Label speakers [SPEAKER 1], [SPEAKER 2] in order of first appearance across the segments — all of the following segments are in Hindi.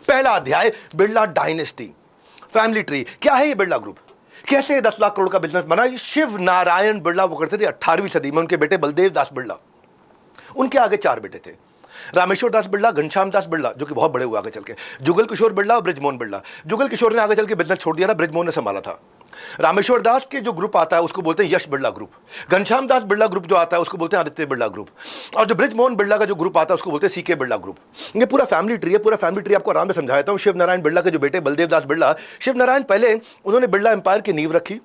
[SPEAKER 1] पहला अध्याय बिरला डायनेस्टी, फैमिली ट्री। क्या है ये बिरला ग्रुप, कैसे 10 लाख करोड़ का बिजनेस बना? ये शिव नारायण बिरला वो करते थे 18वीं सदी में। उनके बेटे बलदेव दास बिरला, उनके आगे 4 बेटे थे, रामेश्वर दास बिरला, घनश्याम दास बिरला जो कि बहुत बड़े हुए आगे चल के, जुगल किशोर बिरला और बृजमोहन बिरला। जुगल किशोर ने आगे चल के बिजनेस छोड़ दिया था, बृजमोहन ने संभाला था। रामेश्वर दास के जो ग्रुप आता है उसको बोलते हैं यश बिरला ग्रुप। घनश्याम दास बिरला ग्रुप जो आता है उसको बोलते हैं आदित्य बिरला ग्रुप। और जो बृजमोहन बिरला का जो ग्रुप आता है उसको बोलते हैं सीके बिरला ग्रुप। ये पूरा फैमिली ट्री है। पूरा फैमिली ट्री आपको आराम से समझाता हूँ। शिव नारायण बिरला के जो बेटे बलदेव दास बिरला, शिव नारायण पहले उन्होंने बिरला एम्पायर की नींव रखी।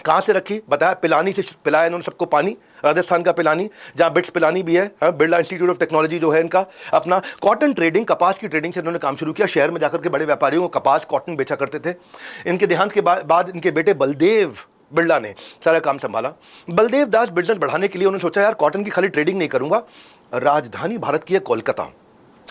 [SPEAKER 1] कहाँ से रखी बताया? पिलानी से पिलाया इन्होंने सबको पानी, राजस्थान का पिलानी, जहाँ बिट्स पिलानी भी है। बिरला इंस्टीट्यूट ऑफ टेक्नोलॉजी जो है इनका अपना। कॉटन ट्रेडिंग, कपास की ट्रेडिंग से इन्होंने काम शुरू किया। शहर में जाकर के बड़े व्यापारियों को कपास कॉटन बेचा करते थे। इनके देहांत के बाद इनके बेटे बलदेव बिरला ने सारा काम संभाला। बलदेव दास बिजनेस बढ़ाने के लिए उन्होंने सोचा यार कॉटन की खाली ट्रेडिंग नहीं करूंगा, राजधानी भारत की है कोलकाता,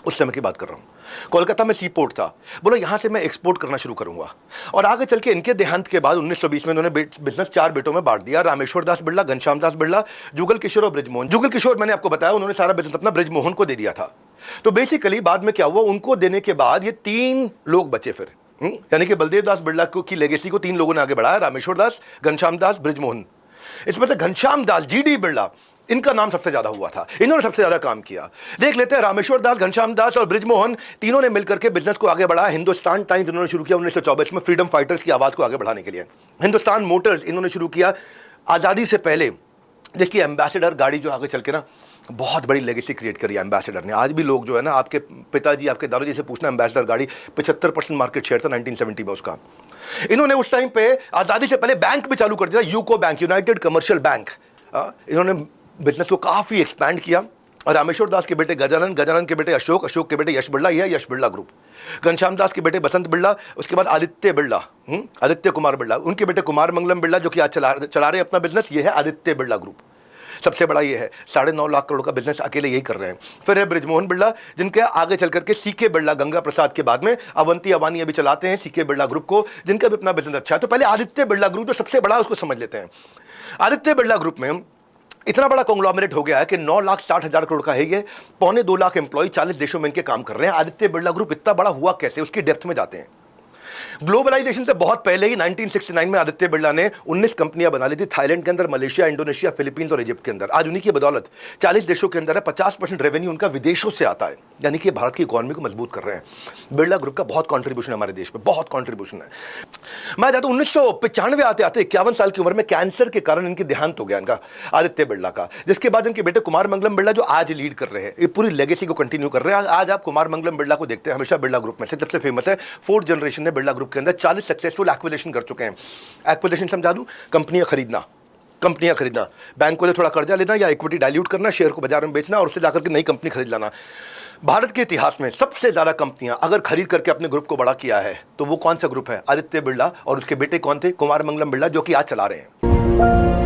[SPEAKER 1] उस समय की बात कर रहा हूँ। कोलकाता में सी पोर्ट था, बोलो यहाँ से मैं एक्सपोर्ट करना शुरू करूंगा। और आगे चल के इनके देहांत के बाद 1920 में उन्होंने बिजनेस 4 बेटों में बांट दिया, रामेश्वर दास बिरला, घनश्याम दास बिरला, जुगल किशोर और बृजमोहन। जुगल किशोर मैंने आपको बताया उन्होंने सारा बिजनेस अपना बृजमोहन को दे दिया था। तो बेसिकली बाद में क्या हुआ, उनको देने के बाद ये 3 लोग बचे फिर, यानी कि बलदेव दास बिरला की लेगेसी को 3 लोगों ने आगे बढ़ाया, रामेश्वर दास, घनश्याम दास, बृजमोहन। इसमें से घनश्याम दास जीडी बिरला, इनका नाम सबसे ज्यादा हुआ था, इन्होंने सबसे ज्यादा काम किया। देख लेते हैं रामेश्वर दास, घनश्याम दास और बृजमोहन तीनों ने मिलकर के बिजनेस को आगे बढ़ाया। हिंदुस्तान टाइम्स इन्होंने शुरू किया 1924 में, फ्रीडम फाइटर्स की आवाज को आगे बढ़ाने के लिए। हिंदुस्तान मोटर्स इन्होंने शुरू किया आजादी से पहले, जिसकी एम्बेसडर गाड़ी जो आगे चल के ना बहुत बड़ी लेगेसी क्रिएट करी एम्बेसडर ने। आज भी लोग जो है ना, आपके पिताजी आपके दादाजी से पूछना, एम्बेसडर गाड़ी 75% मार्केट शेयर था 1970 में उसका। इन्होंने उस टाइम पे आजादी से पहले बैंक भी चालू कर दिया, UCO bank, United commercial bank. इन्होंने बिजनेस को काफी एक्सपैंड किया। और रामेश्वर दास के बेटे गजानन, गजानन के बेटे अशोक, अशोक के बेटे यश बिरला, यह यश बिरला ग्रुप। घनश्याम दास के बेटे बसंत बिरला, उसके बाद आदित्य बिरला, आदित्य कुमार बिरला, उनके बेटे कुमार मंगलम बिरला जो कि आज चला रहे अपना बिजनेस, ये है आदित्य बिरला ग्रुप। सबसे बड़ा ये है, 9.5 लाख करोड़ का बिजनेस अकेले यही कर रहे हैं। फिर है बृजमोहन बिरला, जिनके आगे चल करके सीके बिरला, गंगा प्रसाद के बाद में अवंती अवानी अभी चलाते हैं सीके बिरला ग्रुप को, जिनका भी अपना बिजनेस अच्छा है। तो पहले आदित्य बिरला ग्रुप जो सबसे बड़ा उसको समझ लेते हैं। आदित्य बिरला ग्रुप में इतना बड़ा कॉन्ग्लोमरेट हो गया है कि 9,60,000 करोड़ का है ये, 2.25 लाख एम्प्लॉय 40 देशों में इनके काम कर रहे हैं। आदित्य बिरला ग्रुप इतना बड़ा हुआ कैसे, उसकी डेप्थ में जाते हैं। ग्लोबलाइजेशन से बहुत पहले ही 1969 में आदित्य बिरला ने 19 कंपनियां बना ली थी, थाईलैंड के अंदर, मलेशिया, इंडोनेशिया, फिलीपींस और इजिप्ट के अंदर। आज उन्हीं की बदौलत 40 देशों के अंदर है, 50% रेवेन्यू उनका विदेशों से आता है, यानी कि भारत की इकोनॉमी को मजबूत कर रहे हैं। बिरला ग्रुप का बहुत कॉन्ट्रीब्यूशन है हमारे देश में, बहुत कॉन्ट्रीब्यूशन है। मैं जाता हूं 1995 आते आते 51 साल की उम्र में कैंसर के कारण इनकी देहांत हो गया इनका, आदित्य बिरला का। जिसके बाद इनके बेटे कुमार मंगलम बिरला जो आज लीड कर रहे हैं, ये पूरी लेगेसी को कंटिन्यू कर रहे हैं। आज आप कुमार मंगलम बिरला को देखते हैं, हमेशा बिरला ग्रुप में से सबसे फेमस है। 4th जनरेशन ने बिरला ग्रुप के अंदर 40 सक्सेसफुल एक्विजिशन कर चुके हैं। एक्विजिशन समझा दूं, कंपनियां खरीदना, बैंकों से थोड़ा कर्जा लेना या इक्विटी डाइल्यूट करना, शेयर को बाजार में बेचना और उससे जाकर के नई कंपनी खरीद लाना। भारत के इतिहास में सबसे ज्यादा कंपनियां अगर खरीद करके अपने ग्रुप को बड़ा किया है तो वो कौन सा ग्रुप है? आदित्य बिरला, और उसके बेटे कौन थे? कुमार मंगलम बिरला, जो कि आज चला रहे हैं।